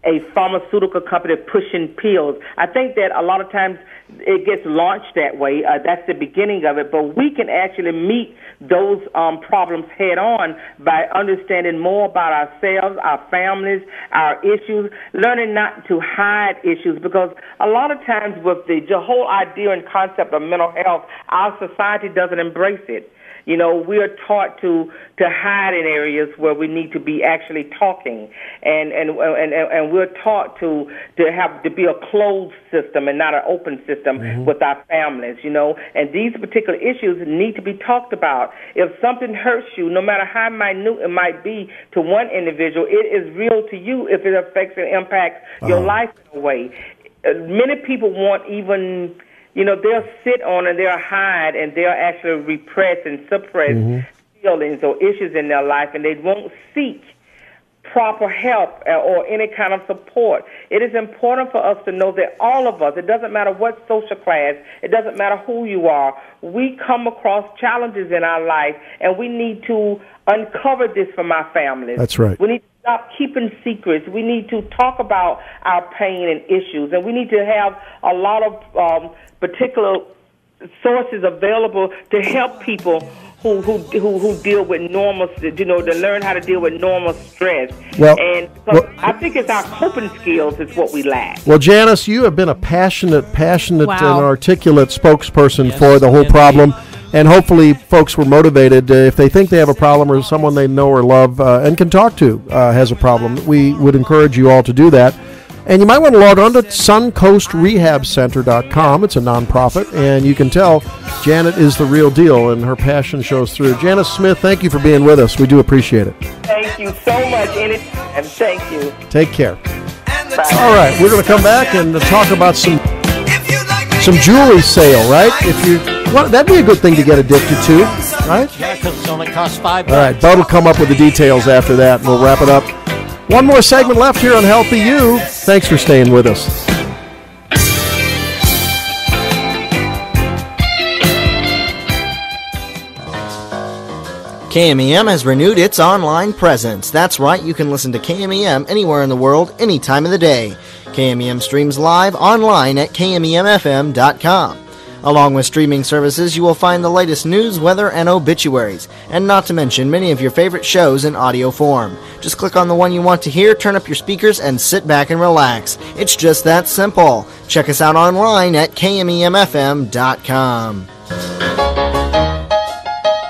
M: a pharmaceutical company pushing pills. I think that a lot of times it gets launched that way. That's the beginning of it, but we can actually meet those problems head on by understanding more about ourselves, our families, our issues, learning not to hide issues, because a lot of times with the whole idea and concept of mental health, our society doesn't embrace it. You know, we are taught to hide in areas where we need to be actually talking, and we're taught to be a closed system and not an open system with our families. You know, and these particular issues need to be talked about. If something hurts you, no matter how minute it might be to one individual, it is real to you if it affects and impacts your life in a way. Many people won't even. You know, they'll sit on and they'll hide and they'll actually repress and suppress feelings or issues in their life, and they won't seek proper help or any kind of support. It is important for us to know that all of us, it doesn't matter what social class, it doesn't matter who you are, we come across challenges in our life, and we need to uncover this from our families.
E: That's right.
M: We need to stop keeping secrets. We need to talk about our pain and issues, and we need to have a lot of particular sources available to help people who deal with normal, to learn how to deal with normal stress. I think it's our coping skills is what we lack.
E: Well, Janice, you have been a passionate and articulate spokesperson for the whole problem. And hopefully folks were motivated, if they think they have a problem or someone they know or love and can talk to has a problem. We would encourage you all to do that. And you might want to log on to suncoastrehabcenter.com. It's a nonprofit, and you can tell Janet is the real deal, and her passion shows through. Janice Smith, thank you for being with us. We do appreciate it.
M: Thank you so much, anytime. Thank you.
E: Take care.
M: Bye.
E: All right, we're going to come back and talk about some jewelry sale, right? That'd be a good thing to get addicted to, right?
F: Yeah, because it only costs $5.
E: All right, Bud will come up with the details after that, and we'll wrap it up. One more segment left here on Healthy You. Thanks for staying with us.
R: KMEM has renewed its online presence. That's right, you can listen to KMEM anywhere in the world, any time of the day. KMEM streams live online at kmemfm.com. Along with streaming services, you will find the latest news, weather, and obituaries, and not to mention many of your favorite shows in audio form. Just click on the one you want to hear, turn up your speakers, and sit back and relax. It's just that simple. Check us out online at kmemfm.com.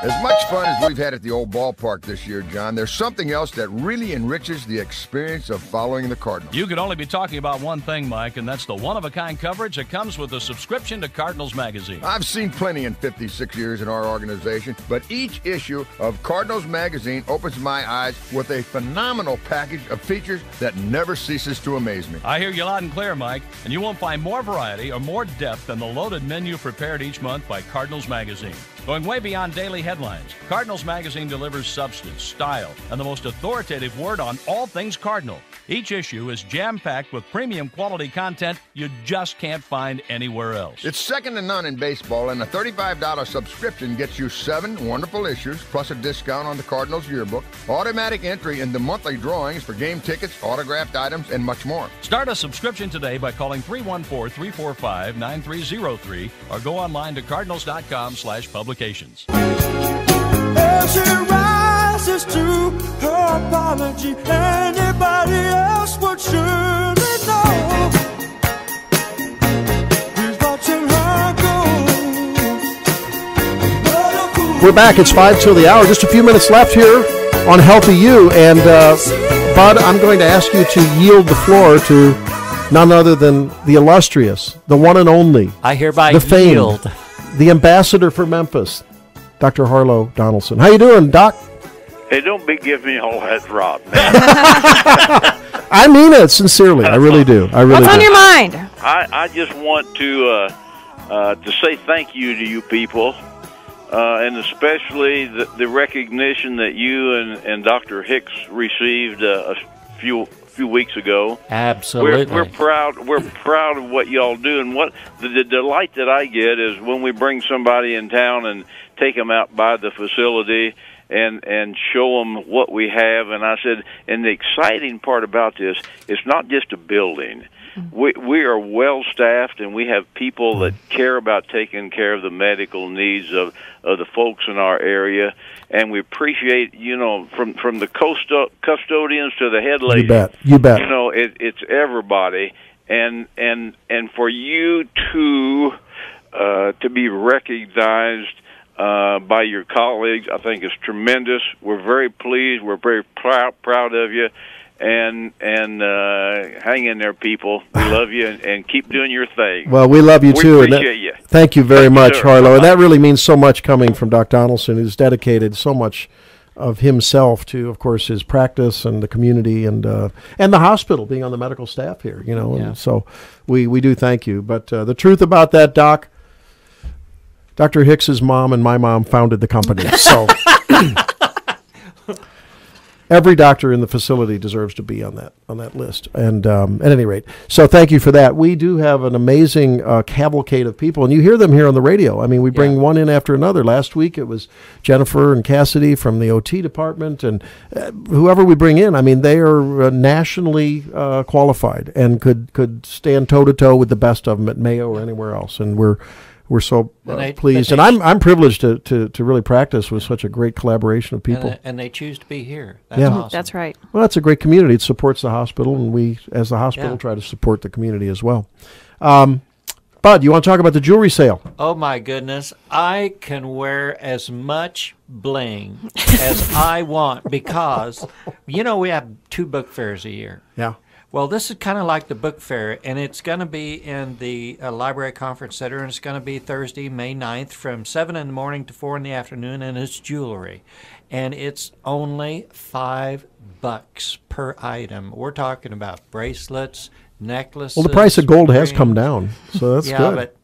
S: As much fun as we've had at the old ballpark this year, John, there's something else that really enriches the experience of following the Cardinals.
T: You could only be talking about one thing, Mike, and that's the one-of-a-kind coverage that comes with a subscription to Cardinals Magazine.
S: I've seen plenty in 56 years in our organization, but each issue of Cardinals Magazine opens my eyes with a phenomenal package of features that never ceases to amaze me.
T: I hear you loud and clear, Mike, and you won't find more variety or more depth than the loaded menu prepared each month by Cardinals Magazine. Going way beyond daily headlines, Cardinals Magazine delivers substance, style, and the most authoritative word on all things Cardinal. Each issue is jam-packed with premium quality content you just can't find anywhere else.
S: It's second to none in baseball, and a $35 subscription gets you 7 wonderful issues, plus a discount on the Cardinals yearbook, automatic entry into monthly drawings for game tickets, autographed items, and much more.
T: Start a subscription today by calling 314-345-9303 or go online to cardinals.com/publications.
D: As she rises to her apology, anybody else would surely know. He's watching her go.
E: We're back. It's 5 till the hour. Just a few minutes left here on Healthy You. And, Bud, I'm going to ask you to yield the floor to none other than the illustrious, the one and only.
F: I hereby
E: the famed,
F: yield.
E: The ambassador for Memphis, Dr. Harlow Donaldson. How you doing, Doc?
U: Hey, don't be giving me all that rot, man.
E: I mean it sincerely. I really do. I really
G: What's
E: do.
G: on your mind?
U: I just want to say thank you to you people, and especially the recognition that you and Dr. Hicks received a few weeks ago.
F: Absolutely.
U: We're proud. We're proud of what y'all do, and what the delight that I get is when we bring somebody in town and take them out by the facility and show them what we have. And I said, and the exciting part about this, it's not just a building. We are well staffed, and we have people that care about taking care of the medical needs of the folks in our area. And we appreciate, from the custodians to the head lady.
E: You bet.
U: It's everybody, and for you to be recognized by your colleagues, I think is tremendous. We're very pleased. We're very proud of you. And hang in there, people. We love you, and keep doing your thing.
E: Well, we love you too.
U: We appreciate you.
E: Thank you very much,
U: sir.
E: Harlow. And that really means so much coming from Dr. Donaldson, who's dedicated so much of himself to, of course, his practice and the community and the hospital, being on the medical staff here. And so we do thank you. But the truth about that, Doc, Dr. Hicks's mom and my mom founded the company, so. Every doctor in the facility deserves to be on that list. And at any rate, so thank you for that. We do have an amazing cavalcade of people, and you hear them here on the radio. I mean, we bring one in after another. Last week it was Jennifer and Cassidy from the OT department, and whoever we bring in, I mean, they are nationally qualified and could stand toe-to-toe with the best of them at Mayo or anywhere else. And we're so pleased, and I'm privileged to really practice with such a great collaboration of people.
F: And they choose to be here. That's awesome.
G: That's right.
E: Well, that's a great community. It supports the hospital, and we, as the hospital, try to support the community as well. Bud, you want to talk about the jewelry sale?
F: Oh, my goodness. I can wear as much bling as I want because, we have 2 book fairs a year.
E: Yeah.
F: Well, this is kind of like the book fair, and it's going to be in the Library Conference Center, and it's going to be Thursday, May 9th from 7 in the morning to 4 in the afternoon, and it's jewelry. And it's only $5 per item. We're talking about bracelets, necklaces.
E: Well, the price of gold has come down, so that's good.
F: But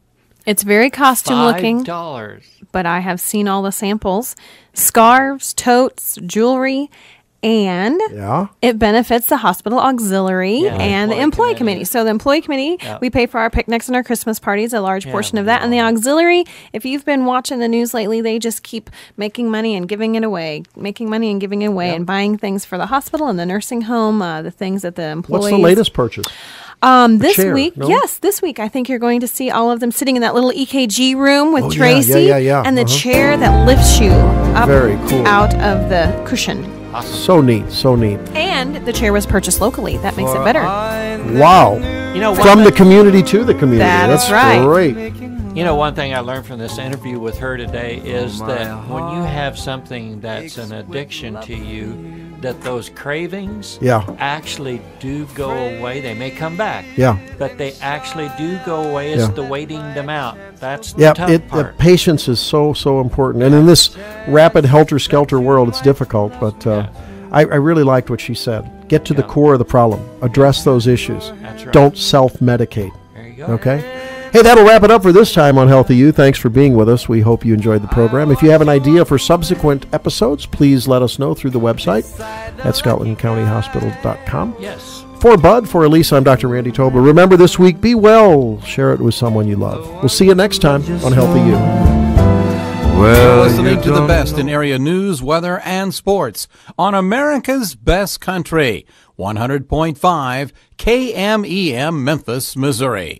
G: it's very costume looking.
F: $5.
G: But I have seen all the samples. Scarves, totes, jewelry. And it benefits the hospital auxiliary and the employee committee. So the employee committee, we pay for our picnics and our Christmas parties, a large portion of that. And the auxiliary, if you've been watching the news lately, they just keep making money and giving it away, and buying things for the hospital and the nursing home, the things that the employees.
E: What's the latest purchase?
G: This
E: chair,
G: week,
E: no?
G: yes, this week I think you're going to see all of them sitting in that little EKG room with
E: Oh, yeah,
G: Tracy
E: yeah.
G: and the
E: Uh-huh.
G: chair that lifts you up
E: Very cool.
G: out of the cushion.
E: So neat, so neat.
G: And the chair was purchased locally. That makes it better.
E: Wow.
F: You know,
E: From the community to the community.
G: That's right.
E: Great.
F: You know, one thing I learned from this interview with her today is that when you have something that's an addiction to you, that those cravings
E: Yeah.
F: actually do go away. They may come back,
E: Yeah.
F: but they actually do go away. It's
E: Yeah.
F: the waiting them out. That's the
E: Yeah,
F: tough
E: the
F: part.
E: patience is so important. And in this rapid helter-skelter world, it's difficult. But I really liked what she said. Get to the core of the problem. Address those issues.
F: That's right.
E: Don't self-medicate.
F: There you go.
E: Okay? Hey, that'll wrap it up for this time on Healthy You. Thanks for being with us. We hope you enjoyed the program. If you have an idea for subsequent episodes, please let us know through the website at scotlandcountyhospital.com.
F: Yes.
E: For Bud, for Elise, I'm Dr. Randy Tobler. Remember this week, be well. Share it with someone you love. We'll see you next time on Healthy You.
A: You're listening to the best in area news, weather, and sports on America's Best Country, 100.5 KMEM Memphis, Missouri.